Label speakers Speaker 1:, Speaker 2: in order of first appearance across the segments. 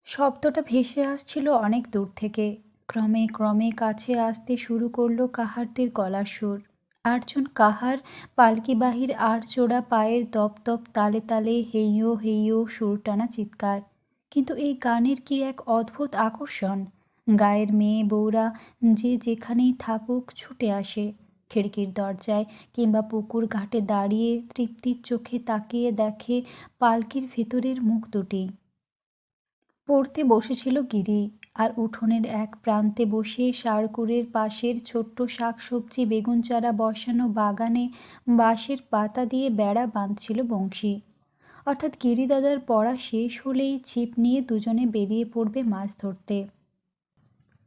Speaker 1: শব্দটা ভেসে আসছিল অনেক দূর থেকে। ক্রমে ক্রমে কাছে আসতে শুরু করলো কাহারদের গলার সুর। আটজন কাহার পালকিবাহীর আড়চোড়া পায়ের দপ দপ তালে তালে হেইয়ো হেইয়ো সুর টানা চিৎকার। কিন্তু এই গানের কি এক অদ্ভুত আকর্ষণ! গায়ের মেয়ে বউরা যে যেখানেই থাকুক ছুটে আসে। খিড়কির দরজায় কিংবা পুকুর ঘাটে দাঁড়িয়ে তৃপ্তির চোখে তাকিয়ে দেখে পালকির ভেতরের মুখ দুটি। পড়তে বসেছিল গিরি, আর উঠোনের এক প্রান্তে বসে ষাঁড়কুড়ের পাশের ছোট্ট শাকসবজি বেগুন চারা বসানো বাগানে বাঁশের পাতা দিয়ে বেড়া বাঁধছিল বংশী। অর্থাৎ গিরিদাদার পড়া শেষ হলেই ছিপ নিয়ে দুজনে বেরিয়ে পড়বে মাছ ধরতে।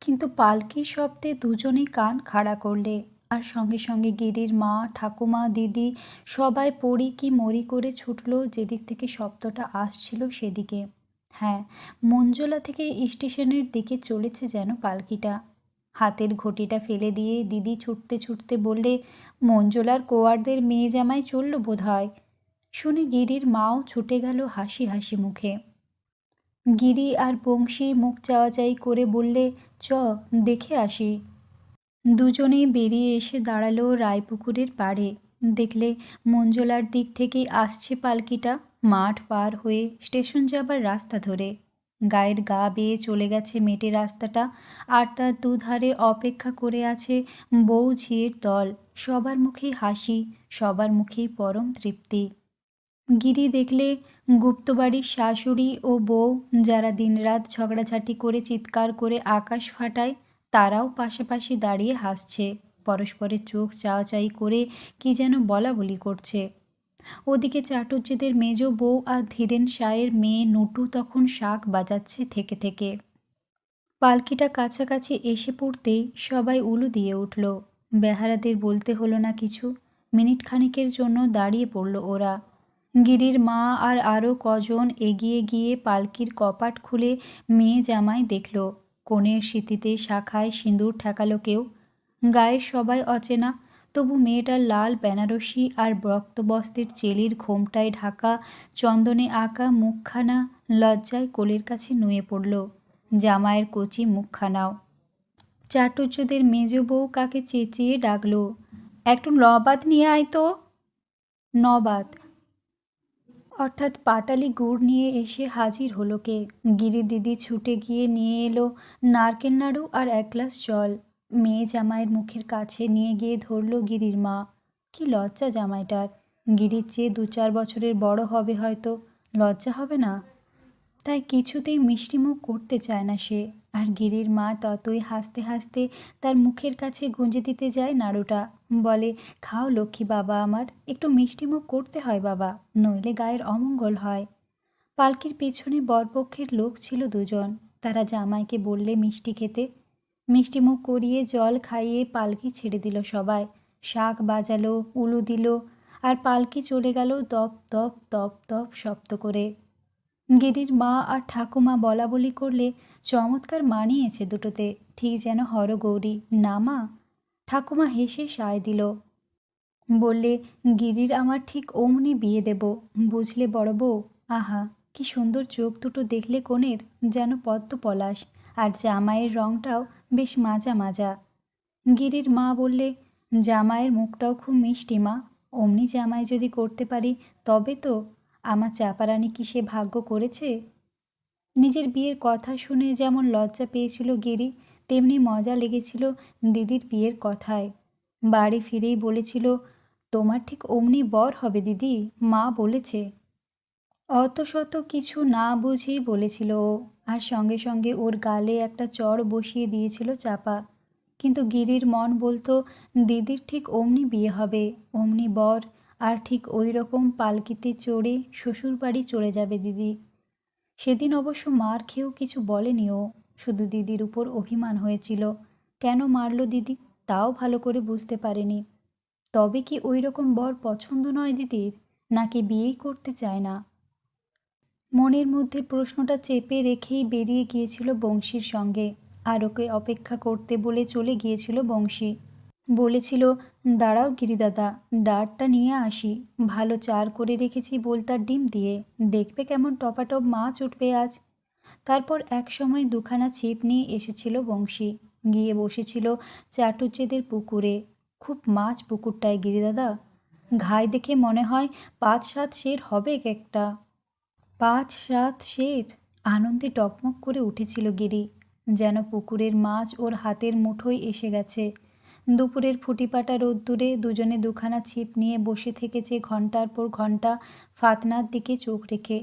Speaker 1: কিন্তু পালকির শব্দে দুজনেই কান খাড়া করলে, আর সঙ্গে সঙ্গে গিরির মা ঠাকুমা দিদি সবাই পড়ি কি মরি করে ছুটল যেদিক থেকে শব্দটা আসছিল সেদিকে। হ্যাঁ, মঞ্জুলা থেকে স্টেশনের দিকে চলেছে যেন পালকিটা। হাতের ঘটিটা ফেলে দিয়ে দিদি ছুটতে ছুটতে বললে, মঞ্জুলার কোয়ারদের মেয়ে জামাই চলল বোধ হয়। শুনে গিরির মাও ছুটে গেল হাসি হাসি মুখে। গিরি আর বংশী মুখ চাওয়াচাই করে বললে, চ দেখে আসি। দুজনেই বেরিয়ে এসে দাঁড়ালো রায়পুকুরের পাড়ে। দেখলে মঞ্জুলার দিক থেকেই আসছে পালকিটা, মাঠ পার হয়ে স্টেশন যাবার রাস্তা ধরে। গায়ের গা বেয়ে চলে গেছে মেটে রাস্তাটা, আর তার দুধারে অপেক্ষা করে আছে বউ ঝিয়ের দল। সবার মুখেই হাসি, সবার মুখেই পরম তৃপ্তি। গিরি দেখলে গুপ্তবাড়ির শাশুড়ি ও বউ, যারা দিনরাত ঝগড়াঝাটি করে চিৎকার করে আকাশ ফাটায়, তারাও পাশাপাশি দাঁড়িয়ে হাসছে, পরস্পরের চোখ চাওয়াচাই করে কি যেন বলাবলি করছে। ওদিকে চাটুজ্যেদের মেজ বউ আর ধীরেন সায়ের মেয়ে নটু তখন শাঁখ বাজাচ্ছে থেকে থেকে। পালকিটা কাছাকাছি এসে পড়তেই সবাই উলু দিয়ে উঠল। বেহারাদের বলতে হলো না কিছু, মিনিট খানেকের জন্য দাঁড়িয়ে পড়ল ওরা। গিরির মা আর আরও কজন এগিয়ে গিয়ে পালকির কপাট খুলে মেয়ে জামাই দেখল। কনের স্মৃতিতে শাখায় সিঁদুর ঠেকালো কেউ। গায়ের সবাই অচেনা, তবু মেয়েটার লাল বেনারসি আর রক্তবস্ত্রের চেলির ঘোমটায় ঢাকা চন্দনে আঁকা মুখখানা লজ্জায় কোলের কাছে নুয়ে পড়ল। জামাইয়ের কচি মুখখানাও। চাটুজ্যেদের মেজ বউ কাকে চেঁচিয়ে ডাকল, একটু নবাত নিয়ে আয় তো। নবাত অর্থাৎ পাটালি গুড় নিয়ে এসে হাজির হলো কে। গিরি দিদি ছুটে গিয়ে নিয়ে এলো নারকেল নাড়ু আর এক গ্লাস জল। মেয়ে জামাইয়ের মুখের কাছে নিয়ে গিয়ে ধরল গিরির মা। কি লজ্জা জামাইটার! গিরির চেয়ে 2-4 বছরের বড় হবে হয়তো, লজ্জা হবে না? তাই কিছুতেই মিষ্টিমুখ করতে চায় না সে। আর গিরির মা ততই হাসতে হাসতে তার মুখের কাছে গুঁজে দিতে যায় নাড়ুটা। বলে, খাও লক্ষ্মী বাবা আমার, একটু মিষ্টিমুখ করতে হয় বাবা, নইলে গায়ের অমঙ্গল হয়। পালকির পেছনে বরপক্ষের লোক ছিল 2 জন। তারা জামাইকে বললে মিষ্টি খেতে। মিষ্টিমুখ করিয়ে জল খাইয়ে পালকি ছেড়ে দিল সবাই। শাঁখ বাজালো, উলু দিল, আর পালকি চলে গেল দপ দপ দপ দপ শব্দ করে। গিরির মা আর ঠাকুমা বলাবলি করলে, চমৎকার মানিয়েছে দুটোতে, ঠিক যেন হরগৌরী, না মা? ঠাকুমা হেসে সায় দিল। বললে, গিরির আমার ঠিক অমনি বিয়ে দেব, বুঝলে বড় বউ? আহা, কি সুন্দর চোখ দুটো দেখলে কনের, যেন পদ্ম পলাশ, আর জামাইয়ের রংটাও বেশ মাজা মাজা। গিরির মা বললে, জামাইয়ের মুখটাও খুব মিষ্টি মা, অমনি জামাই যদি করতে পারি তবে তো। আমার চাপারানি কি সে ভাগ্য করেছে? নিজের বিয়ের কথা শুনে যেমন লজ্জা পেয়েছিল গিরি, তেমনি মজা লেগেছিল দিদির বিয়ের কথায়। বাড়ি ফিরেই বলেছিল, তোমার ঠিক অমনি বর হবে দিদি, মা বলেছে। অত শত কিছু না বুঝেই বলেছিল ও, আর সঙ্গে সঙ্গে ওর গালে একটা চড় বসিয়ে দিয়েছিল চাপা। কিন্তু গিরির মন বলতো, দিদির ঠিক অমনি বিয়ে হবে, অমনি বর, আর ঠিক ওই রকম পালকিতে চড়ে শ্বশুর বাড়ি চলে যাবে দিদি। সেদিন অবশ্য মার খেয়েও কিছু বলেনি ও, শুধু দিদির উপর অভিমান হয়েছিল। কেন মারল দিদি তাও ভালো করে বুঝতে পারেনি। তবে কি ওই রকম বর পছন্দ নয় দিদির, নাকি বিয়েই করতে চায় না? মনের মধ্যে প্রশ্নটা চেপে রেখেই বেরিয়ে গিয়েছিল বংশীর সঙ্গে। আর ওকে অপেক্ষা করতে বলে চলে গিয়েছিল বংশী। বলেছিল, দাঁড়াও গিরিদাদা, ডাঁটটা নিয়ে আসি, ভালো চার করে রেখেছি বোলতার ডিম দিয়ে, দেখবে কেমন টপাটপ মাছ উঠবে আজ। তারপর এক সময় দুখানা ছিপ নিয়ে এসেছিল বংশী, গিয়ে বসেছিল চাটুজ্যেদের পুকুরে। খুব মাছ পুকুরটায় গিরিদাদা, ঘাই দেখে মনে হয় ৫-৭ সের হবে এক একটা। ৫-৭ সের! আনন্দে টকমক করে উঠেছিল গিরি, যেন পুকুরের মাছ ওর হাতের মুঠোয় এসে গেছে। দুপুরের ফুটিপাটা রোদ্দুরে দুজনে দুখানা ছিপ নিয়ে বসে থেকেছে ঘন্টার পর ঘন্টা ফাতনার দিকে চোখ রেখে।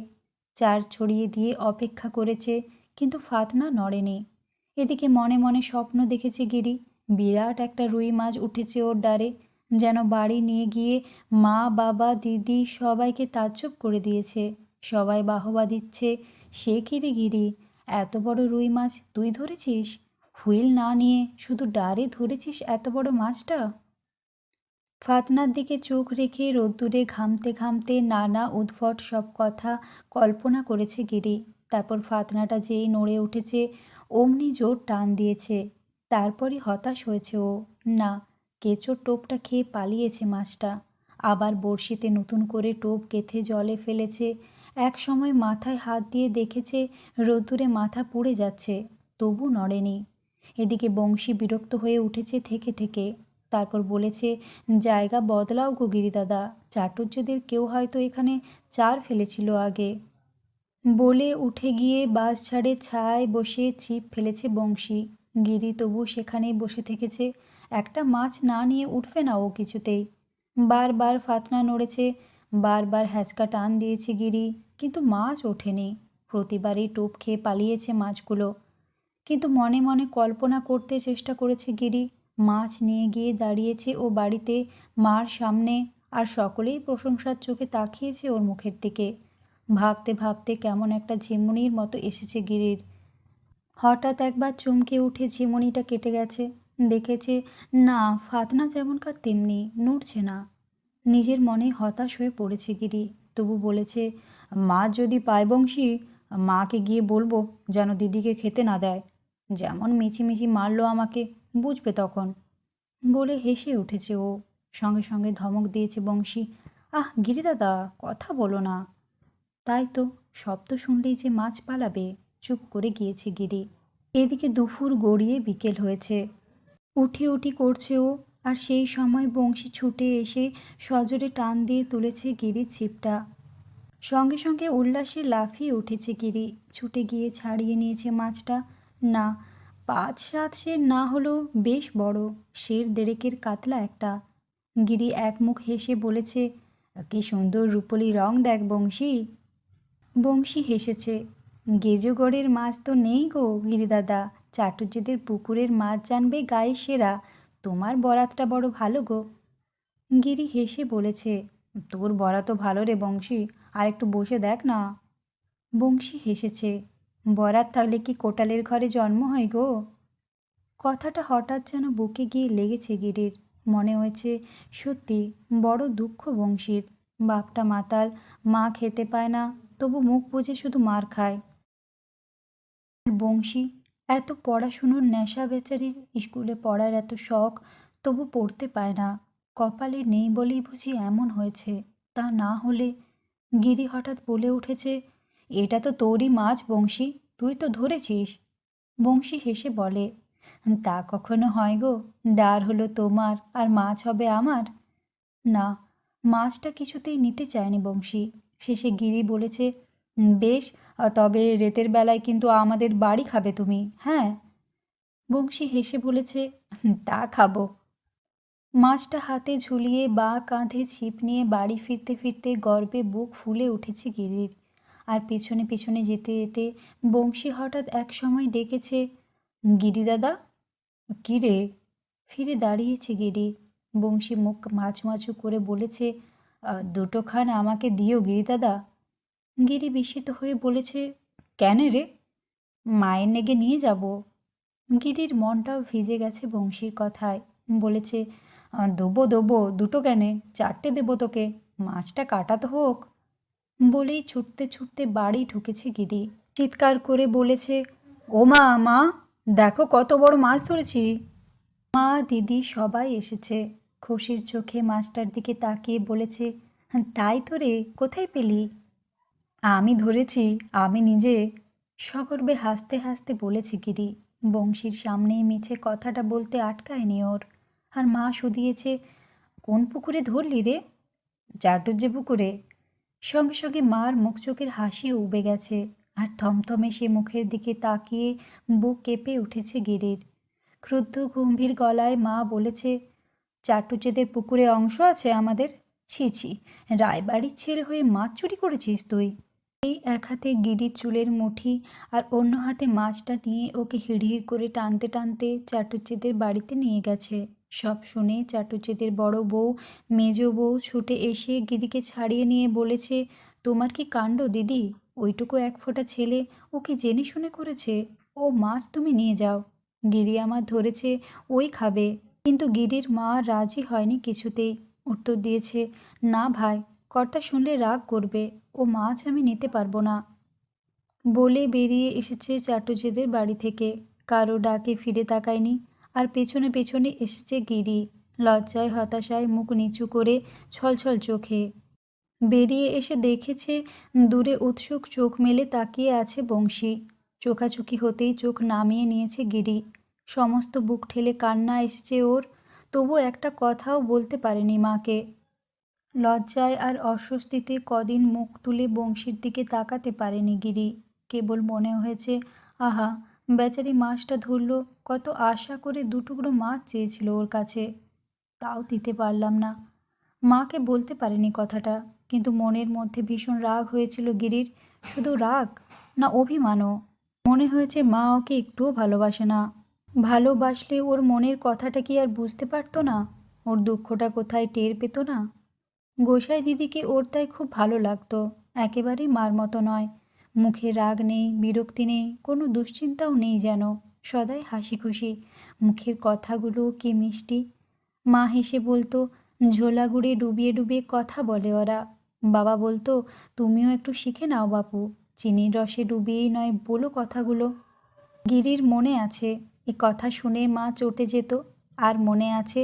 Speaker 1: চার ছড়িয়ে দিয়ে অপেক্ষা করেছে, কিন্তু ফাতনা নড়েনি। এদিকে মনে মনে স্বপ্ন দেখেছে গিরি, বিরাট একটা রুই মাছ উঠেছে ওর ডারে, যেন বাড়ি নিয়ে গিয়ে মা বাবা দিদি সবাইকে তাজ্জব করে দিয়েছে। সবাই বাহবা দিচ্ছে, সে কি রে গিরি, এত বড় রুই মাছ তুই ধরেছিস? হুইল না নিয়ে শুধু ডারে ধরেছিস এত বড় মাছটা? ফাতনার দিকে চোখ রেখে রোদ্দুরে ঘামতে ঘামতে নানা উদ্ভট সব কথা কল্পনা করেছে গিরি। তারপর ফাতনাটা যেই নড়ে উঠেছে অমনি জোর টান দিয়েছে। তারপরই হতাশ হয়েছে ও। না, কেঁচোর টোপটা খেয়ে পালিয়েছে মাছটা। আবার বড়শিতে নতুন করে টোপ গেঁথে জলে ফেলেছে। এক সময় মাথায় হাত দিয়ে দেখেছে রোদ্দুরে মাথা পুড়ে যাচ্ছে, তবু নড়েনি। এদিকে বংশী বিরক্ত হয়ে উঠেছে থেকে থেকে। তারপর বলেছে, জায়গা বদলাও গো গিরিদাদা, চাটুজ্যেদের কেউ হয়তো এখানে চার ফেলেছিল আগে। বলে উঠে গিয়ে বাঁশঝাড়ের ছায়ায় বসে ছিপ ফেলেছে বংশী। গিরি তবু সেখানেই বসে থেকেছে। একটা মাছ না নিয়ে উঠবে না ও কিছুতেই। বারবার ফাতনা নড়েছে, বারবার হ্যাঁচকা টান দিয়েছে গিরি, কিন্তু মাছ ওঠেনি। প্রতিবারই টোপ খেয়ে পালিয়েছে মাছগুলো। কিন্তু মনে মনে কল্পনা করতে চেষ্টা করেছে গিরি, মাছ নিয়ে গিয়ে দাঁড়িয়েছে ও বাড়িতে মার সামনে, আর সকলেই প্রশংসার চোখে তাকিয়েছে ওর মুখের দিকে। ভাবতে ভাবতে কেমন একটা ঝিমুনির মতো এসেছে গিরির। হঠাৎ একবার চমকে উঠে ঝিমুনিটা কেটে গেছে। দেখেছে না, ফাতনা যেমনকার তেমনি, নড়ছে না। নিজের মনে হতাশ হয়ে পড়েছে গিরি। তবু বলেছে, মা যদি পায় বংশী, মাকে গিয়ে বলবো যেন দিদিকে খেতে না দেয়। যেমন মিছিমিছি মারলো আমাকে, বুঝবে তখন। বলে হেসে উঠেছে ও। সঙ্গে সঙ্গে ধমক দিয়েছে বংশী, আহ গিরিদাদা, কথা বলো না। তাই তো, শব্দ শুনলেই যে মাছ পালাবে। চুপ করে গিয়েছে গিরি। এদিকে দুপুর গড়িয়ে বিকেল হয়েছে। উঠি উঠি করছে ও, আর সেই সময় বংশী ছুটে এসে সজোরে টান দিয়ে তুলেছে গিরির ছিপটা। সঙ্গে সঙ্গে উল্লাসে লাফিয়ে উঠেছে গিরি, ছুটে গিয়ে ছাড়িয়ে নিয়েছে মাছটা। না, ৫-৭ সের না হলেও বেশ বড়, সের দেড়েকের কাতলা একটা। গিরি একমুখ হেসে বলেছে, কি সুন্দর রূপলি রং দেখ বংশী। বংশী হেসেছে, গেজোগড়ের মাছ তো নেই গো গিরিদাদা, চাটুজ্যেদের পুকুরের মাছ জানবে গায়ে সেরা। তোমার বরাতটা বড় ভালো গো। গিরি হেসে বলেছে, তোর বরা তো ভালো রে বংশী, আর একটু বসে দেখ না। বংশী হেসেছে, বরাত থাকলে কি কোটালের ঘরে জন্ম হয় গো? কথাটা হঠাৎ যেন বুকে গিয়ে লেগেছে গিরির। মনে হয়েছে সত্যি বড় দুঃখ বংশীর। বাপটা মাতাল, মা খেতে পায় না, তবু মুখ বুজে শুধু মার খায়। আর বংশী এত পড়াশুনোর নেশা বেচারির, স্কুলে পড়ার এত শখ, তবু পড়তে পায় না। কপালে নেই বলেই বুঝি এমন হয়েছে। তা না হলে। গিরি হঠাৎ বলে উঠেছে, এটা তো তোরই মাছ বংশী, তুই তো ধরেছিস। বংশী হেসে বলে, তা কখনো হয় গো, ডার হলো তোমার আর মাছ হবে আমার। না, মাছটা কিছুতেই নিতে চায়নি বংশী। শেষে গিরি বলেছে, বেশ, তবে রেতের বেলায় কিন্তু আমাদের বাড়ি খাবে তুমি, হ্যাঁ? বংশী হেসে বলেছে, তা খাবো। মাছটা হাতে ঝুলিয়ে বা কাঁধে ছিপ নিয়ে বাড়ি ফিরতে ফিরতে গর্বে বুক ফুলে উঠেছে গিরির। আর পেছনে পেছনে যেতে যেতে বংশী হঠাৎ এক সময় ডেকেছে, গিরিদাদা। কী রে? ফিরে দাঁড়িয়েছে গিরি। বংশী মুখ মাছু করে বলেছে, দুটো খান আমাকে দিও গিরিদাদা। গিরি বিস্মিত হয়ে বলেছে, কেন রে? মায়ের নেগে নিয়ে যাব। গিরির মনটাও ভিজে গেছে বংশীর কথায়। বলেছে, দেবো দেবো, দুটো কেনে, 4টে দেবো তোকে, মাছটা কাটা তো হোক। বলেই ছুটতে ছুটতে বাড়ি ঢুকেছে গিরি। চিৎকার করে বলেছে, ও মা, মা, দেখো কত বড় মাছ ধরেছি। মা দিদি সবাই এসেছে। খুশির চোখে মাছটার দিকে তাকিয়ে বলেছে, তাই তো রে, কোথায় পেলি? আমি ধরেছি, আমি নিজে। সগর্বে হাসতে হাসতে বলেছে গিরি। বংশীর সামনেই মিছে কথাটা বলতে আটকায়নি ওর। আর মা শুধিয়েছে, কোন পুকুরে ধরলি রে? চাটুজ্জে পুকুরে। সঙ্গে সঙ্গে মার মুখ চোখের হাসি উবে গেছে, আর থমথমে সে মুখের দিকে তাকিয়ে বুক কেঁপে উঠেছে গিরির। ক্রুদ্ধ গম্ভীর গলায় মা বলেছে, চাটুজ্জেদের পুকুরে অংশ আছে আমাদের? ছি ছি, রায়বাড়ির ছেলে হয়ে মাছ চুরি করেছিস তুই? এই এক হাতে গিরির চুলের মুঠি আর অন্য হাতে মাছটা নিয়ে ওকে হিড়হিড় করে টানতে টানতে চাটুজ্জেদের বাড়িতে নিয়ে গেছে। সব শুনে চাটুজ্জেদের বড় বউ, মেজ বউ ছুটে এসে গিরিকে ছাড়িয়ে নিয়ে বলেছে, তোমার কি কাণ্ড দিদি! ওইটুকু এক ফোঁটা ছেলে ওকে জেনে শুনে করেছে। ও মাছ তুমি নিয়ে যাও। গিরি আমার ধরেছে, ওই খাবে। কিন্তু গিরির মা রাজি হয়নি কিছুতেই। উত্তর দিয়েছে, না ভাই, কর্তা শুনলে রাগ করবে। ও মাছ আমি নিতে পারবো না। বলে বেরিয়ে এসেছে চাটুজ্জেদের বাড়ি থেকে। কারো ডাকে ফিরে তাকায়নি। আর পেছনে পেছনে এসেছে গিরি, লজ্জায় হতাশায় মুখ নিচু করে, ছলছল চোখে। বেরিয়ে এসে দেখেছে দূরে উৎসুক চোখ মেলে তাকিয়ে আছে বংশী। চোখাচোখি হতেই চোখ নামিয়ে নিয়েছে গিরি। সমস্ত বুক ঠেলে কান্না এসেছে ওর। তবু একটা কথাও বলতে পারেনি মাকে। লজ্জায় আর অস্বস্তিতে কদিন মুখ তুলে বংশীর দিকে তাকাতে পারেনি গিরি। কেবল মনে হয়েছে, আহা, বেচারি মাছটা ধরল, কত আশা করে দুটুকরো মাছ চেয়েছিল ওর কাছে, তাও দিতে পারলাম না। মাকে বলতে পারেনি কথাটা, কিন্তু মনের মধ্যে ভীষণ রাগ হয়েছিল গিরির। শুধু রাগ না, অভিমানও। মনে হয়েছে মা ওকে একটুও ভালোবাসে না। ভালোবাসলে ওর মনের কথাটা কি আর বুঝতে পারতো না? ওর দুঃখটা কোথায় টের পেত না? গোসাই দিদিকে ওর তাই খুব ভালো লাগতো। একেবারেই মার মতো নয়। মুখে রাগ নেই, বিরক্তি নেই, কোনো দুশ্চিন্তাও নেই যেন। সদাই হাসি খুশি। মুখের কথাগুলো কি মিষ্টি। মা হেসে বলতো, ঝোলা গুড়ে ডুবিয়ে ডুবিয়ে কথা বলে ওরা। বাবা বলতো, তুমিও একটু শিখে নাও বাপু, চিনির রসে ডুবিয়েই নয় বলো কথাগুলো। গিরির মনে আছে, এ কথা শুনে মা চটে যেত। আর মনে আছে,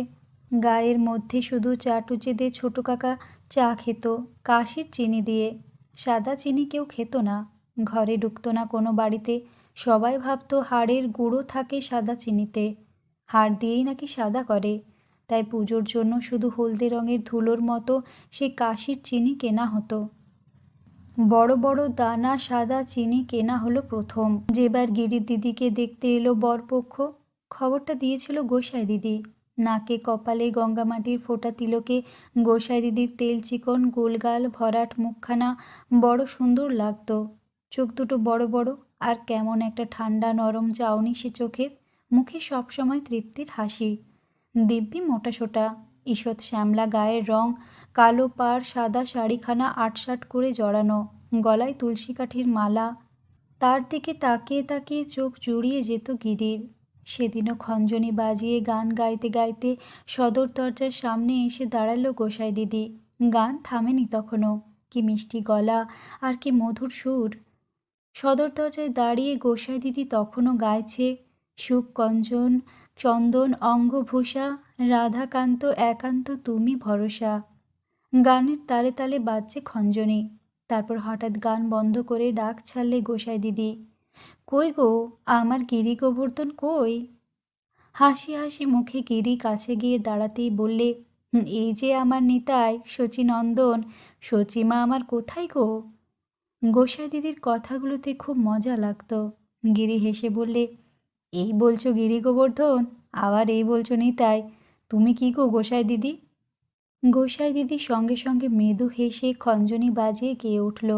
Speaker 1: গায়ের মধ্যে শুধু চাটুজ্জেদের ছোট কাকা চা খেত কাশির চিনি দিয়ে। সাদা চিনি কেউ খেত না। ঘরে ঢুকতো না কোনো বাড়িতে। সবাই ভাবতো হাড়ের গুঁড়ো থাকে সাদা চিনিতে। হাড় দিয়েই নাকি সাদা করে। তাই পুজোর জন্য শুধু হলদে রঙের ধুলোর মতো সেই কাশির চিনি কেনা হতো। বড় বড় দানা সাদা চিনি কেনা হলো প্রথম যেবার গিরির দিদিকে দেখতে এলো বরপক্ষ। খবরটা দিয়েছিল গোসাই দিদি। নাকে কপালে গঙ্গামাটির ফোঁটা তিলকে গোসাই দিদির তেল চিকন গোলগাল ভরাট মুখখানা বড় সুন্দর লাগতো। চোখ দুটো বড় বড়, আর কেমন একটা ঠান্ডা নরম চাউনি সে চোখের। মুখে সবসময় তৃপ্তির হাসি। দিব্যি মোটাসোটা, ঈষৎ শ্যামলা গায়ের রং, কালো পাড় সাদা শাড়িখানা আটসাট করে জড়ানো, গলায় তুলসী কাঠির মালা। তার দিকে তাকিয়ে তাকিয়ে চোখ জুড়িয়ে যেত গিরির। সেদিনও খঞ্জনি বাজিয়ে গান গাইতে গাইতে সদর দরজার সামনে এসে দাঁড়ালো গোসাই দিদি। গান থামেনি তখনও। কি মিষ্টি গলা, আর কি মধুর সুর! সদর দরজায় দাঁড়িয়ে গোসাই দিদি তখনও গাইছে, সুখ কঞ্চন চন্দন অঙ্গভূষা, রাধাকান্ত একান্ত তুমি ভরসা। গানের তালে তালে বাজছে খঞ্জনি। তারপর হঠাৎ গান বন্ধ করে ডাক ছাড়লে গোসাই দিদি, কই গো, আমার গিরি গোবর্ধন কই? হাসি হাসি মুখে গিরি কাছে গিয়ে দাঁড়াতেই বললে, এই যে আমার নিতাই শচীনন্দন, শচীমা আমার কোথায় গো?" গোসাই দিদির কথাগুলোতে খুব মজা লাগতো। গিরি হেসে বললে, এই বলছো গিরি গোবর্ধন, আবার এই বলছো নিতাই, তুমি কি গো গোসাই দিদি? গোসাই দিদি সঙ্গে সঙ্গে মৃদু হেসে খঞ্জনি বাজিয়ে গেয়ে উঠল,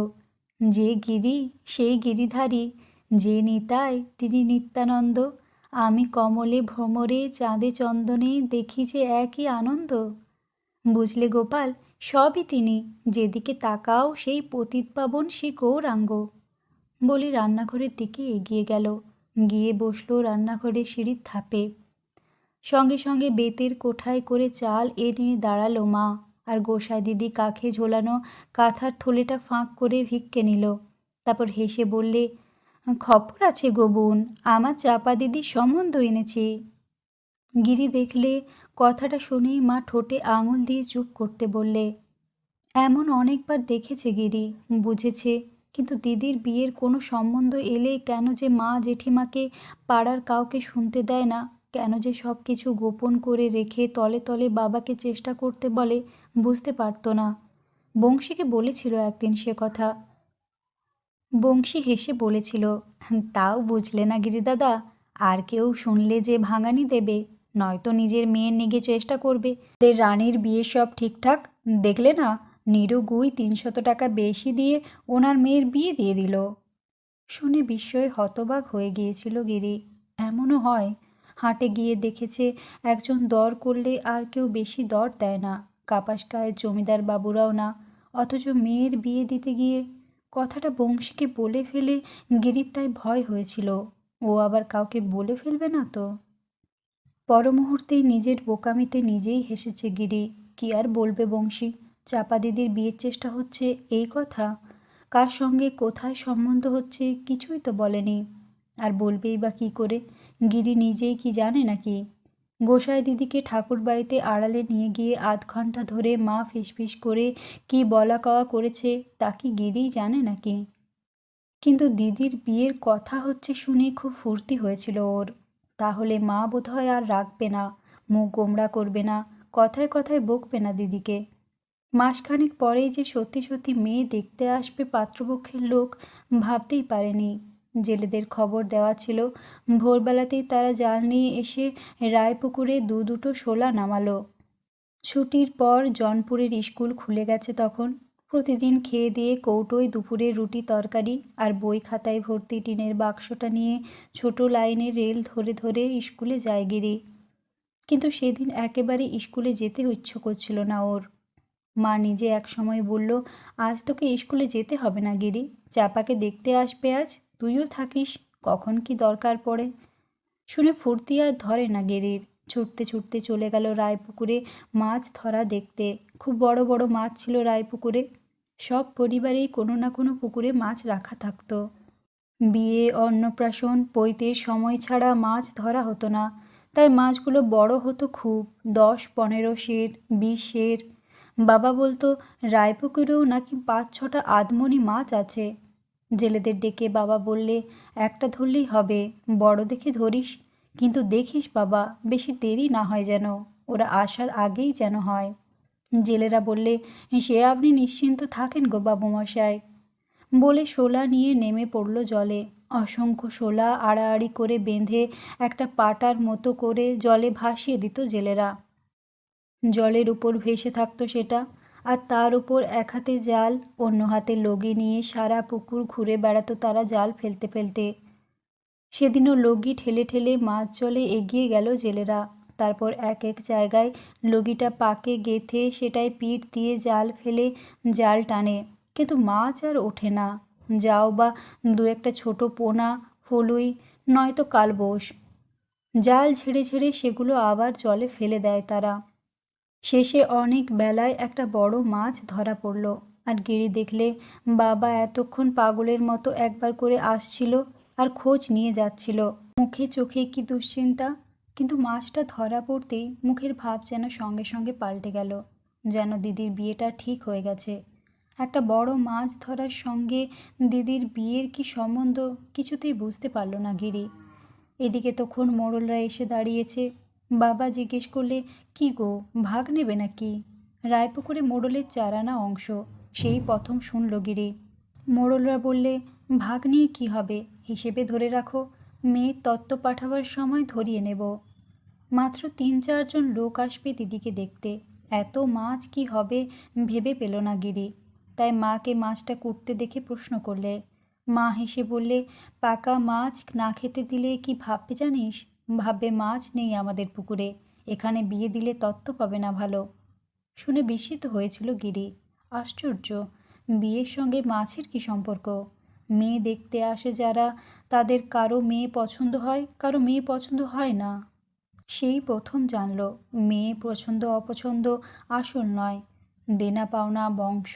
Speaker 1: যে গিরি সেই গিরিধারী, যে নিতাই তিনি নিত্যানন্দ, আমি কমলে ভ্রমরে চাঁদে চন্দনে দেখি যে একই আনন্দ। বুঝলে গোপাল, সবই তিনি, যেদিকে তাকাও সেই পতিতপাবন সে গৌরাঙ্গ। বলে রান্নাঘরের দিকে এগিয়ে গেল। গিয়ে বসলো রান্নাঘরের সিঁড়ির ধাপে। সঙ্গে সঙ্গে বেতের কোঠায় করে চাল এনে দাঁড়ালো মা। আর গোসাই দিদি কাঁখে ঝোলানো কাঁথার থলেটা ফাঁক করে ভিক্ষে নিল। তারপর হেসে বললে, খবর আছে গো বোন, আমার চাপা দিদির সম্বন্ধ এনেছি। গিরি দেখলে কথাটা শুনেই মা ঠোঁটে আঙুল দিয়ে চুপ করতে বললে। এমন অনেকবার দেখেছে গিরি, বুঝেছে, কিন্তু দিদির বিয়ের কোনো সম্বন্ধ এলে কেন যে মা জেঠিমাকে পাড়ার কাউকে শুনতে দেয় না, কেন যে সব কিছু গোপন করে রেখে তলে তলে বাবাকে চেষ্টা করতে বলে, বুঝতে পারতো না। বংশীকে বলেছিল একদিন সে কথা। বংশী হেসে বলেছিল, তাও বুঝলে না গিরিদাদা, আর কেউ শুনলে যে ভাঙানি দেবে, নয়তো নিজের মেয়ের নিগে চেষ্টা করবে। দের রানীর বিয়ে সব ঠিকঠাক, দেখলে না, নিরু গুই ৩০০ টাকা বেশি দিয়ে ওনার মেয়ের বিয়ে দিয়ে দিল। শুনে বিস্ময়ে হতবাক হয়ে গিয়েছিল গিরি। এমনও হয়? হাটে গিয়ে দেখেছে একজন দর করলে আর কেউ বেশি দর দেয় না, কাপাসকায়ের জমিদার বাবুরাও না, অথচ মেয়ের বিয়ে দিতে গিয়ে কথাটা বংশীকে বলে ফেলে গিরির তাই ভয় হয়েছিল, ও আবার কাউকে বলে ফেলবে না তো। পর মুহূর্তেই নিজের বোকামিতে নিজেই হেসেছে গিরি। কি আর বলবে বংশী, চাপা দিদির বিয়ের চেষ্টা হচ্ছে এই কথা, কার সঙ্গে কোথায় সম্বন্ধ হচ্ছে কিছুই তো বলেনি। আর বলবেই বা কী করে? গিরি নিজেই কি জানে নাকি? গোসাই দিদিকে ঠাকুর বাড়িতে আড়ালে নিয়ে গিয়ে আধ ঘন্টা ধরে মা ফিসফিস করে কি বলা কওয়া করেছে তা কি গিরিই জানে নাকি? কিন্তু দিদির বিয়ের কথা হচ্ছে শুনে খুব ফুর্তি হয়েছিল ওর। তাহলে মা বোধহয় আর রাখবে না, মুখ গোমড়া করবে না, কথায় কথায় বকবে না দিদিকে। মাসখানেক পরেই যে সত্যি সত্যি মেয়ে দেখতে আসবে পাত্রপক্ষের লোক, ভাবতেই পারেনি। জেলেদের খবর দেওয়া ছিল, ভোরবেলাতেই তারা জাল নিয়ে এসে রায়পুকুরে দুটো শোলা নামালো। ছুটির পর জনপুরের স্কুল খুলে গেছে তখন। প্রতিদিন খেয়ে দিয়ে কৌটোয় দুপুরে রুটি তরকারি আর বই খাতায় ভর্তি টিনের বাক্সটা নিয়ে ছোট লাইনে রেল ধরে ধরে স্কুলে যায় গিরি। কিন্তু সেদিন একেবারে স্কুলে যেতে ইচ্ছে করছিল না ওর। মা নিজে এক সময় বলল, আজ তোকে স্কুলে যেতে হবে না গিরি, চাপাকে দেখতে আসবে আজ, তুইও থাকিস, কখন কি দরকার পড়ে। শুনে ফুর্তি আর ধরে না গেরির। ছুটতে ছুটতে চলে গেল রায়পুকুরে মাছ ধরা দেখতে। খুব বড় বড় মাছ ছিল রায়পুকুরে। সব পরিবারেই কোনো না কোনো পুকুরে মাছ রাখা থাকতো। বিয়ে, অন্নপ্রাশন, পৈতের সময় ছাড়া মাছ ধরা হতো না, তাই মাছগুলো বড় হতো খুব, ১০-১৫ সের, ২০ সের। বাবা বলতো রায়পুকুরেও নাকি ৫-৬টা আধমনি মাছ আছে। জেলেদের ডেকে বাবা বললে, একটা ধরলেই হবে, বড় দেখে ধরিস, কিন্তু দেখিস বাবা বেশি দেরি না হয় যেন, ওরা আসার আগেই যেন হয়। জেলেরা বললে, সে আপনি নিশ্চিন্ত থাকেন গো বাবুমশাই। বলে শোলা নিয়ে নেমে পড়ল জলে। অসংখ্য শোলা আড়াআড়ি করে বেঁধে একটা পাটার মতো করে জলে ভাসিয়ে দিত জেলেরা। জলের উপর ভেসে থাকতো সেটা, আর তার উপর এক হাতে জাল, অন্য হাতে লগি নিয়ে সারা পুকুর ঘুরে বেড়াতো তারা জাল ফেলতে ফেলতে। সেদিনও লগি ঠেলে ঠেলে মাছ জলে এগিয়ে গেল জেলেরা। তারপর এক এক জায়গায় লগিটা পাকে গেঁথে সেটায় পিঠ দিয়ে জাল ফেলে জাল টানে, কিন্তু মাছ আর ওঠে না। যাও বা দু একটা ছোট পোনা, ফলুই, নয়তো কালবোস। জাল ঝেড়ে ঝেড়ে সেগুলো আবার জলে ফেলে দেয় তারা। শেষে অনেক বেলায় একটা বড় মাছ ধরা পড়ল। আর গিরি দেখলে বাবা এতক্ষণ পাগলের মতো একবার করে আসছিল আর খোঁজ নিয়ে যাচ্ছিল। মুখে চোখে কি দুশ্চিন্তা! কিন্তু মাছটা ধরা পড়তেই মুখের ভাব যেন সঙ্গে সঙ্গে পাল্টে গেল, যেন দিদির বিয়েটা ঠিক হয়ে গেছে। একটা বড় মাছ ধরার সঙ্গে দিদির বিয়ের কি সম্বন্ধ কিছুতেই বুঝতে পারল না গিরি। এদিকে তখন মোড়লরা এসে দাঁড়িয়েছে। বাবা জিজ্ঞেস করলে, কি গো, ভাগ নেবে নাকি? রায়পুকুরে মোড়লের ৪ আনা অংশ, সেই প্রথম শুনল গিরি। মোড়লরা বললে, ভাগ নিয়ে কি হবে, হিসেবে ধরে রাখো, মেয়ের তত্ত্ব পাঠাবার সময় ধরিয়ে নেব। মাত্র ৩-৪ জন লোক আসবে দিদিকে দেখতে, এত মাছ কি হবে ভেবে পেল না গিরি। তাই মাকে মাছটা কুটতে দেখে প্রশ্ন করলে। মা হেসে বললে, পাকা মাছ না খেতে দিলে কি ভাববে জানিস? ভাববে মাছ নেই আমাদের পুকুরে, এখানে বিয়ে দিলে তত্ত্ব পাবে না ভালো। শুনে বিস্মিত হয়েছিল গিরি। আশ্চর্য, বিয়ের সঙ্গে মাছের কি সম্পর্ক? মেয়ে দেখতে আসে যারা, তাদের কারো মেয়ে পছন্দ হয়, কারো মেয়ে পছন্দ হয় না। সেই প্রথম জানল মেয়ে পছন্দ অপছন্দ আসল নয়, দেনা পাওনা, বংশ,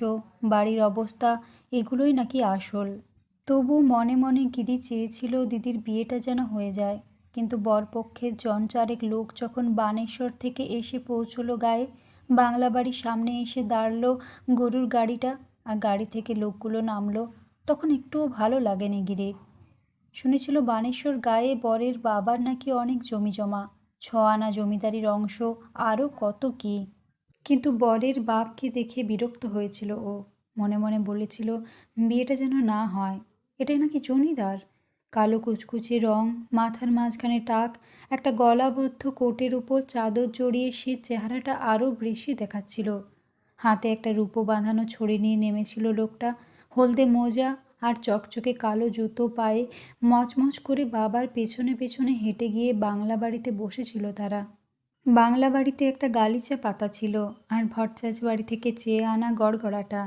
Speaker 1: বাড়ির অবস্থা, এগুলোই নাকি আসল। তবু মনে মনে গিরি চেয়েছিল দিদির বিয়েটা যেন হয়ে যায়। কিন্তু বরপক্ষের ৪ লোক যখন বানেশ্বর থেকে এসে পৌঁছলো গায়ে, বাংলা বাড়ির সামনে এসে দাঁড়ালো গরুর গাড়িটা, আর গাড়ি থেকে লোকগুলো নামলো। তখন একটুও ভালো লাগেনি গিরির। শুনেছিল বানেশ্বর গায়ে বরের বাবার নাকি অনেক জমি জমা, 6 আনা জমিদারির অংশ, আরও কত কী। কিন্তু বরের বাপকে দেখে বিরক্ত হয়েছিল ও। মনে মনে বলেছিল বিয়েটা যেন না হয়। এটাই নাকি জমিদার, কালো কুচকুচে রং, মাথার মাঝখানে টাক, একটা গলাবদ্ধ কোটের উপর চাদর জড়িয়ে সে চেহারাটা আরও বেশি দেখাচ্ছিল। হাতে একটা রূপো বাঁধানো ছড়ি নিয়ে নেমেছিল লোকটা, হলদে মোজা আর চকচকে কালো জুতো পায়ে, মচমচ করে বাবার পেছনে পেছনে হেঁটে গিয়ে বাংলা বাড়িতে বসেছিল তারা। বাংলা বাড়িতে একটা গালিচা পাতা ছিল, আর ভট্টাচ বাড়ি থেকে চেয়ে আনা গড়গড়াটা।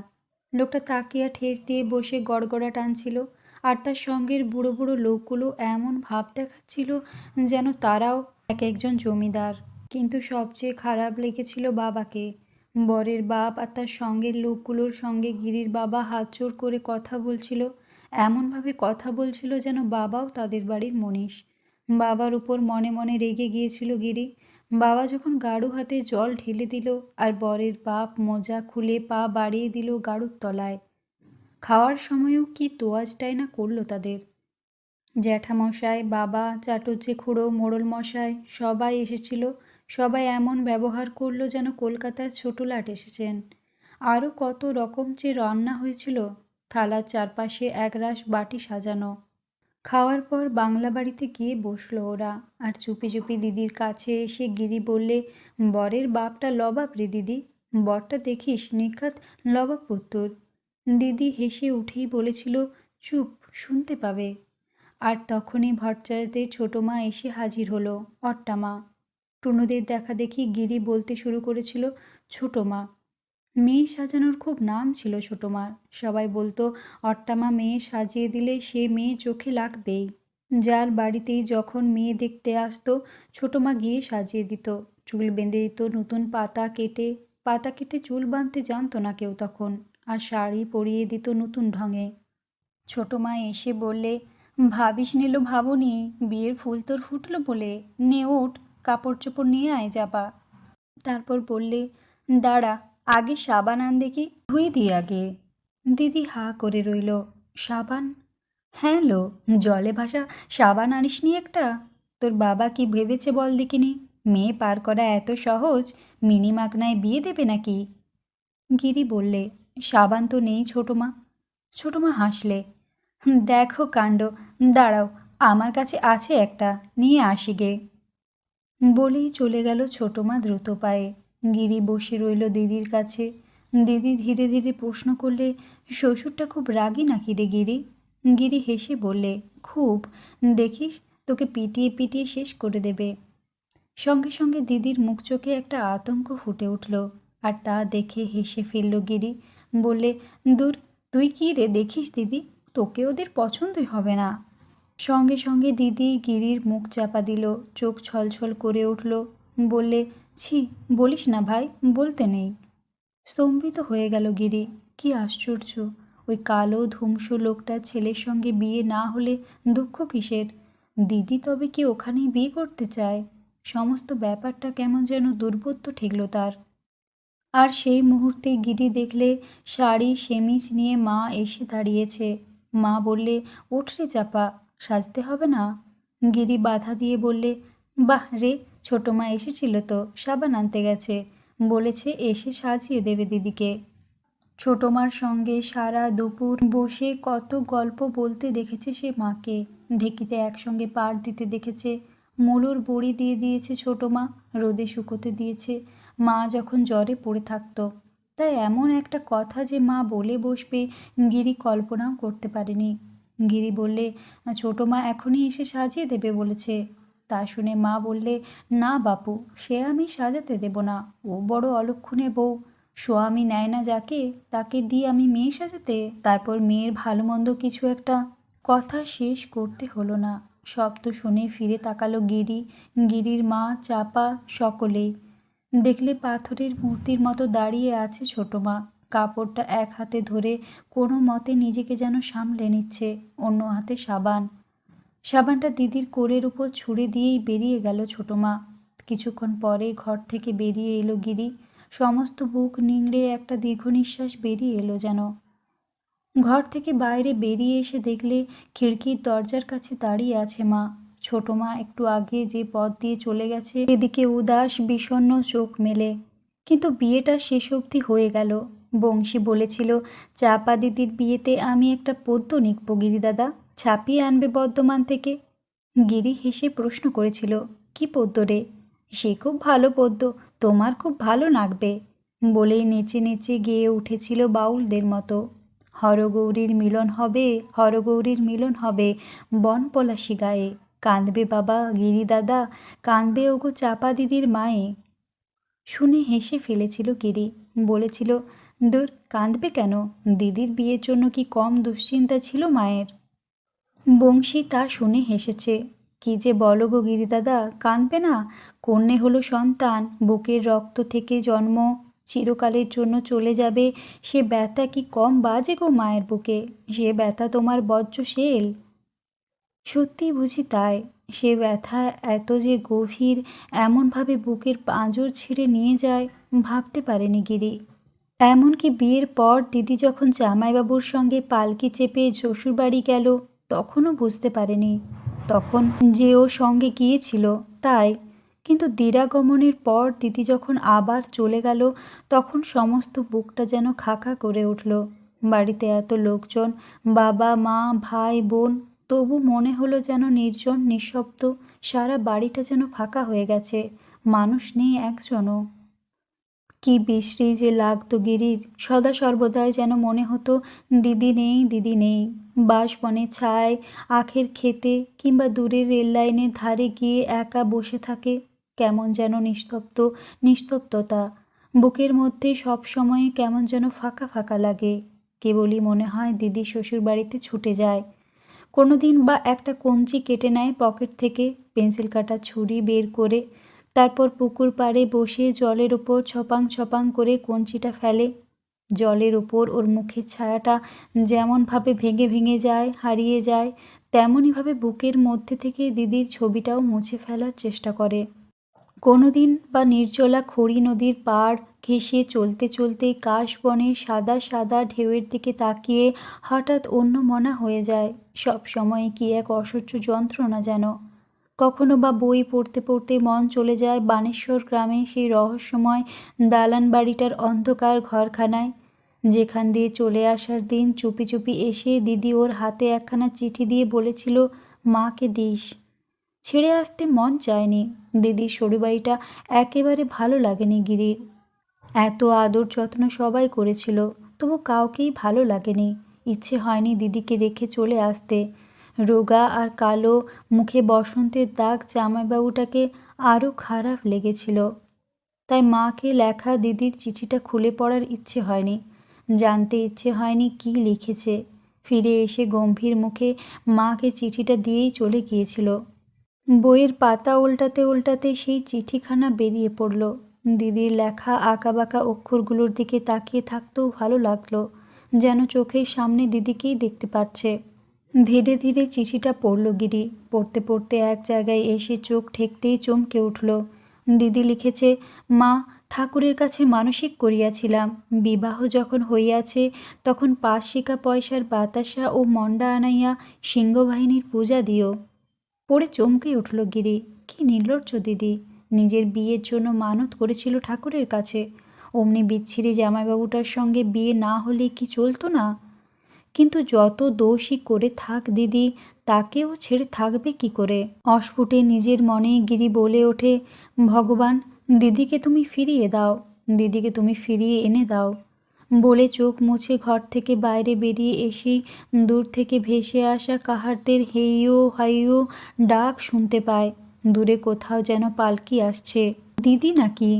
Speaker 1: লোকটা তাকিয়া ঠেস দিয়ে বসে গড়গড়া টানছিল, আর তার সঙ্গের বুড়ো বুড়ো লোকগুলো এমন ভাব দেখাচ্ছিল যেন তারাও এক একজন জমিদার। কিন্তু সবচেয়ে খারাপ লেগেছিল বাবাকে। বরের বাপ আর তার সঙ্গের লোকগুলোর সঙ্গে গিরির বাবা হাতজোড় করে কথা বলছিল, এমনভাবে কথা বলছিল যেন বাবাও তাদের বাড়ির মনীষ। বাবার উপর মনে মনে রেগে গিয়েছিল গিরি। বাবা যখন গাড়ু হাতে জল ঢেলে দিল, আর বরের বাপ মোজা খুলে পা বাড়িয়ে দিল গাড়ুর তলায়। খাওয়ার সময়ও কি তোয়াজটাই না করলো তাদের। জ্যাঠামশাই, বাবা, চাটুজ্জে খুড়ো, মোড়ল মশাই সবাই এসেছিল। সবাই এমন ব্যবহার করলো যেন কলকাতার ছোট লাট এসেছেন। আরও কত রকম যে রান্না হয়েছিল, থালার চারপাশে একরাশ বাটি সাজানো। খাওয়ার পর বাংলা বাড়িতে গিয়ে বসলো ওরা, আর চুপি চুপি দিদির কাছে এসে গিরি বললে, বরের বাপটা লবাব রে দিদি, বরটা দেখিস নিখাত লবাব পুত্তর। দিদি হেসে উঠেই বলেছিল, চুপ, শুনতে পাবে। আর তখনই ভট্টাচার্যদের ছোটো মা এসে হাজির হলো, অট্টামা। টুনুদের দেখা দেখি গিরি বলতে শুরু করেছিল, ছোটো মা। মেয়ে সাজানোর খুব নাম ছিল ছোটো মার। সবাই বলতো অট্টামা মেয়ে সাজিয়ে দিলে সে মেয়ে চোখে লাগবেই। যার বাড়িতেই যখন মেয়ে দেখতে আসতো ছোটো মা গিয়ে সাজিয়ে দিত, চুল বেঁধে দিত নতুন পাতা কেটে চুল বাঁধতে জানতো না কেউ তখন, আর শাড়ি পরিয়ে দিত নতুন ঢঙে। ছোটো মা এসে বললে, ভাবিস নিল ভাবনি, বিয়ের ফুল তোর ফুটলো বলে, নে ওঠ, কাপড় চোপড় নিয়ে আয় যাবা। তারপর বললে, দাঁড়া, আগে সাবান আন দেখি, ধুই দিই আগে। দিদি হা করে রইল। সাবান? হ্যাঁ লো, জলে ভাসা সাবান আনিসনি একটা? তোর বাবা কি ভেবেছে বল দেখিনি? মেয়ে পার করা এত সহজ? মিনি মাগনায় বিয়ে দেবে নাকি? গিরি বললে, সাবান তো নেই ছোটো মা। ছোটো মা হাসলে, দেখো কাণ্ড, দাঁড়াও, আমার কাছে আছে একটা, নিয়ে আসি গে। বলেই চলে গেল ছোটো মা দ্রুত পায়ে। গিরি বসে রইল দিদির কাছে। দিদি ধীরে ধীরে প্রশ্ন করলে, শ্বশুরটা খুব রাগী নাকি রে গিরি? গিরি হেসে বললে, খুব, দেখিস তোকে পিটিয়ে পিটিয়ে শেষ করে দেবে। সঙ্গে সঙ্গে দিদির মুখ চোখে একটা আতঙ্ক ফুটে উঠল, আর তা দেখে হেসে ফেলল গিরি। বললে, দূর, তুই কি রে দেখিস দিদি, তোকে ওদের পছন্দই হবে না। সঙ্গে সঙ্গে দিদি গিরির মুখ চাপা দিল, চোখ ছলছল করে উঠল। বললে, ছি, বলিস না ভাই, বলতে নেই। স্তম্ভিত হয়ে গেল গিরি। কি আশ্চর্য, ওই কালো ধুমসু লোকটার ছেলের সঙ্গে বিয়ে না হলে দুঃখ কিসের? দিদি তবে কি ওখানেই বিয়ে করতে চায়? সমস্ত ব্যাপারটা কেমন যেন দুর্বোধ্য ঠেকল তার। আর সেই মুহূর্তে গিরি দেখলে শাড়ি সেমিজ নিয়ে মা এসে দাঁড়িয়েছে। মা বললে, ওঠ রে চাপা, সাজতে হবে না? গিরি বাধা দিয়ে বললে, বাহ রে, ছোটো মা এসেছিল তো, সাবান আনতে গেছে, বলেছে এসে সাজিয়ে দেবে দিদিকে। ছোটো মার সঙ্গে সারা দুপুর বসে কত গল্প বলতে দেখেছে সে মাকে, ঢেকিতে একসঙ্গে পাড় দিতে দেখেছে, মুলোর বড়ি দিয়ে দিয়েছে ছোটো মা, রোদে শুকোতে দিয়েছে মা যখন জ্বরে পড়ে থাকতো। তাই এমন একটা কথা যে মা বলে বসবে, গিরি কল্পনাও করতে পারেনি। গিরি বললে, ছোটো মা এখনই এসে সাজিয়ে দেবে বলেছে। তা শুনে মা বললে, না বাপু, সে আমি সাজাতে দেব না, ও বড় অলক্ষণে বউ, স্বামী নেয় না যাকে, তাকে দিয়ে আমি মেয়ে সাজাতে? তারপর মেয়ের ভালো মন্দ কিছু একটা কথা শেষ করতে হলো না। শব্দ শুনে ফিরে তাকালো গিরি, গিরির মা, চাপা, সকলেই। দেখলে পাথরের মূর্তির মতো দাঁড়িয়ে আছে ছোটো মা, কাপড়টা এক হাতে ধরে কোনো মতে নিজেকে যেন সামলে নিচ্ছে, অন্য হাতে সাবান। সাবানটা দিদির কোলের উপর ছুঁড়ে দিয়েই বেরিয়ে গেল ছোটো মা। কিছুক্ষণ পরে ঘর থেকে বেরিয়ে এলো গিরি, সমস্ত বুক নিংড়ে একটা দীর্ঘ নিঃশ্বাস বেরিয়ে এলো যেন। ঘর থেকে বাইরে বেরিয়ে এসে দেখলে খিড়কির দরজার কাছে দাঁড়িয়ে আছে মা। ছোট মা একটু আগে যে পথ দিয়ে চলে গেছে এদিকে উদাস বিষণ্ণ চোখ মেলে। কিন্তু বিয়েটা শেষ অবধি হয়ে গেল। বংশী বলেছিল, চাপা দিদির বিয়েতে আমি একটা পদ্য লিখব গিরিদাদা, ছাপিয়ে আনবে বর্ধমান থেকে। গিরি হেসে প্রশ্ন করেছিল, কি পদ্য রে? সে খুব ভালো পদ্য, তোমার খুব ভালো লাগবে বলেই নেচে নেচে গেয়ে উঠেছিল বাউলদের মতো। হরগৌরীর মিলন হবে, হরগৌরীর মিলন হবে বনপলাশি গায়ে, কাঁদবে বাবা গিরিদাদা, কাঁদবে ওগো চাপা দিদির মায়ে। শুনে হেসে ফেলেছিল গিরি, বলেছিল, দূর, কাঁদবে কেন? দিদির বিয়ের জন্য কি কম দুশ্চিন্তা ছিল মায়ের? বংশী তা শুনে হেসেছে। কি যে বলো গো গিরিদাদা, কাঁদবে না? কন্যে হলো সন্তান, বুকের রক্ত থেকে জন্ম, চিরকালের জন্য চলে যাবে, সে ব্যথা কি কম বাজে গো মায়ের বুকে? সে ব্যথা তোমার বজ্রশেল। সত্যি বুঝি তাই। সে ব্যথা এত যে গভীর, এমনভাবে বুকের পাঁজর ছিঁড়ে নিয়ে যায় ভাবতে পারেনি গিরি। এমনকি বিয়ের পর দিদি যখন জামাইবাবুর সঙ্গে পালকি চেপে শ্বশুরবাড়ি গেল তখনও বুঝতে পারেনি, তখন যে ও সঙ্গে গিয়েছিল তাই। কিন্তু দিরাগমনের পর দিদি যখন আবার চলে গেল তখন সমস্ত বুকটা যেন খাকা করে উঠল। বাড়িতে এত লোকজন, বাবা মা ভাই বোন, তবু মনে হলো যেন নির্জন নিঃশব্দ, সারা বাড়িটা যেন ফাঁকা হয়ে গেছে, মানুষ নেই একজনও। কি বিশ্রী যে লাগতো গিরির, সদা সর্বদাই যেন মনে হতো দিদি নেই, দিদি নেই। বাঁশবনের ছায়, আখের খেতে কিংবা দূরের রেল লাইনের ধারে গিয়ে একা বসে থাকে, কেমন যেন নিস্তব্ধ, নিস্তব্ধতা। বুকের মধ্যে সব সময় কেমন যেন ফাঁকা ফাঁকা লাগে। কেবলই মনে হয় দিদি শ্বশুর বাড়িতে ছুটে যায়। কোনো দিন বা একটা কঞ্চি কেটে নেয় পকেট থেকে, পেন্সিল কাটা ছুরি বের করে, তারপর পুকুর পাড়ে বসে জলের ওপর ছপাং ছপাং করে কঞ্চিটা ফেলে। জলের ওপর ওর মুখের ছায়াটা যেমনভাবে ভেঙে ভেঙে যায়, হারিয়ে যায়, তেমনইভাবে বুকের মধ্যে থেকে দিদির ছবিটাও মুছে ফেলার চেষ্টা করে। কোনো দিন বা নির্জলা খড়ি নদীর পাড় ঘেঁষে চলতে চলতে কাশবনের সাদা সাদা ঢেউয়ের দিকে তাকিয়ে হঠাৎ অন্যমনা হয়ে যায়। সব সময় কি এক অসহ্য যন্ত্রণা যেন। কখনো বা বই পড়তে পড়তে মন চলে যায় বানেশ্বর গ্রামে সেই রহস্যময় দালান বাড়িটার অন্ধকার ঘরখানায়, যেখান দিয়ে চলে আসার দিন চুপি চুপি এসে দিদি ওর হাতে একখানা চিঠি দিয়ে বলেছিল, মাকে দিস। ছেড়ে আসতে মন চায়নি। দিদির শ্বশুরবাড়িটা একেবারে ভালো লাগেনি গিরির। এত আদর যত্ন সবাই করেছিল, তবু কাউকেই ভালো লাগেনি। ইচ্ছে হয়নি দিদিকে রেখে চলে আসতে। রোগা আর কালো মুখে বসন্তের দাগ জামাইবাবুটাকে আরও খারাপ লেগেছিল। তাই মাকে লেখা দিদির চিঠিটা খুলে পড়ার ইচ্ছে হয়নি, জানতে ইচ্ছে হয়নি কী লিখেছে। ফিরে এসে গম্ভীর মুখে মাকে চিঠিটা দিয়েই চলে গিয়েছিল। বইয়ের পাতা উল্টাতে উল্টাতে সেই চিঠিখানা বেরিয়ে পড়ল। দিদির লেখা আঁকাবাঁকা অক্ষরগুলোর দিকে তাকিয়ে থাকতেও ভালো লাগলো, যেন চোখের সামনে দিদিকেই দেখতে পাচ্ছে। ধীরে ধীরে চিঠিটা পড়ল গিরি। পড়তে পড়তে এক জায়গায় এসে চোখ ঠেকতেই চমকে উঠল। দিদি লিখেছে, মা, ঠাকুরের কাছে মানসিক করিয়াছিলাম, বিবাহ যখন হইয়াছে তখন 5 শিকা পয়সার বাতাসা ও মন্ডা আনাইয়া সিংহবাহিনীর পূজা দিও। পড়ে চমকে উঠল গিরি। কি নির্লজ্জ দিদি! নিজের বিয়ের জন্য মানত করেছিল ঠাকুরের কাছে, অমনি বিচ্ছিরি জামাইবাবুটার সঙ্গে বিয়ে না হলে কি চলতো না? কিন্তু যত দোষই করে থাক দিদি, তাকেও ছেড়ে থাকবে কি করে? অস্ফুটে নিজের মনে গিরি বলে ওঠে, ভগবান, দিদিকে তুমি ফিরিয়ে দাও, দিদিকে তুমি ফিরিয়ে এনে দাও। বলে চোখ মুছে ঘর থেকে বাইরে বেরিয়ে এসেই দূর থেকে ভেসে আসা কাহারদের হেইয়ো হাইয়ো ডাক শুনতে পায়। দূরে কোথাও যেন পালকি আসছে। দিদি নাকি?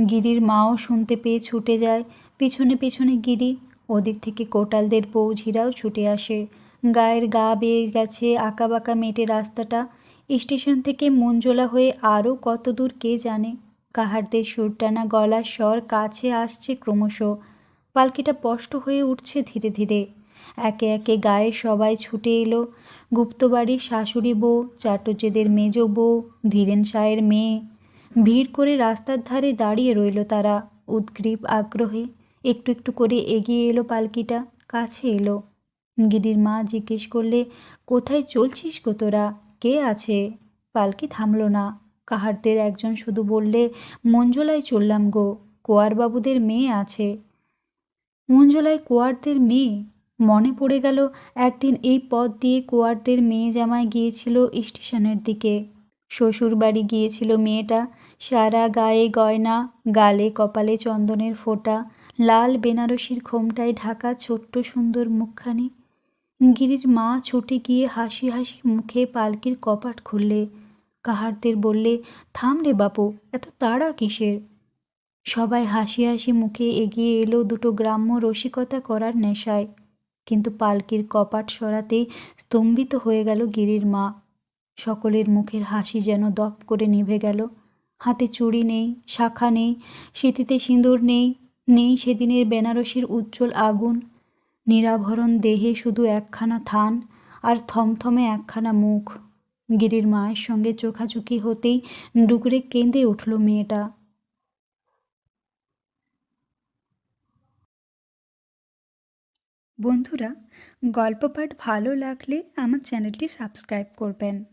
Speaker 1: গিরির মাও শুনতে পেয়ে ছুটে যায়। পিছনে পিছনে গিরি। ওদিক থেকে কোটালদের বৌঝিরাও ছুটে আসে। গায়ের গা বেয়ে গেছে আঁকাবাঁকা মেটে রাস্তাটা। স্টেশন থেকে মঞ্জোলা হয়ে আরও কত দূর কে জানে। কাহারদের সুরটানা গলার স্বর কাছে আসছে ক্রমশ। পালকিটা স্পষ্ট হয়ে উঠছে ধীরে ধীরে। একে একে গায়ের সবাই ছুটে এলো। গুপ্তবাড়ির শাশুড়ি বউ, চাটুজ্যেদের মেজ বউ, ধীরেন সাহের মেয়ে। ভিড় করে রাস্তার ধারে দাঁড়িয়ে রইল তারা, উদ্গ্রীব আগ্রহে। একটু একটু করে এগিয়ে এলো পালকিটা, কাছে এলো। গিরির মা জিজ্ঞেস করলে, কোথায় চলছিস গো তোরা? কে আছে? পালকি থামল না। কাহারদের একজন শুধু বললে, মঞ্জুলায় চললাম গো, কোয়ারবাবুদের মেয়ে আছে। মঞ্জুলায় কোয়ারদের মেয়ে? মনে পড়ে গেল একদিন এই পথ দিয়ে কোয়ারদের মেয়ে জামাই গিয়েছিল স্টেশনের দিকে। শ্বশুর বাড়ি গিয়েছিল মেয়েটা, সারা গায়ে গয়না, গালে কপালে চন্দনের ফোঁটা, লাল বেনারসির ঘোমটায় ঢাকা ছোট্ট সুন্দর মুখখানি। গিরির মা ছুটে গিয়ে হাসি হাসি মুখে পালকির কপাট খুললে। কাহারদের বললে, থাম রে বাপু, এত তাড়া কিসের? সবাই হাসি হাসি মুখে এগিয়ে এলো দুটো গ্রাম্য রসিকতা করার নেশায়। কিন্তু পালকির কপাট সরাতেই স্তম্ভিত হয়ে গেল গিরির মা। সকলের মুখের হাসি যেন দপ করে নিভে গেল। হাতে চুড়ি নেই, শাখা নেই, সিঁথিতে সিঁদুর নেই, নেই সেদিনের বেনারসির উজ্জ্বল আগুন। নিরাভরণ দেহে শুধু একখানা থান আর থমথমে একখানা মুখ। গিরির মায়ের সঙ্গে চোখাচোখি হতেই ডুকরে কেঁদে উঠল মেয়েটা। বন্ধুরা, গল্প পাঠ ভালো লাগলে আমার চ্যানেলটি সাবস্ক্রাইব করবেন।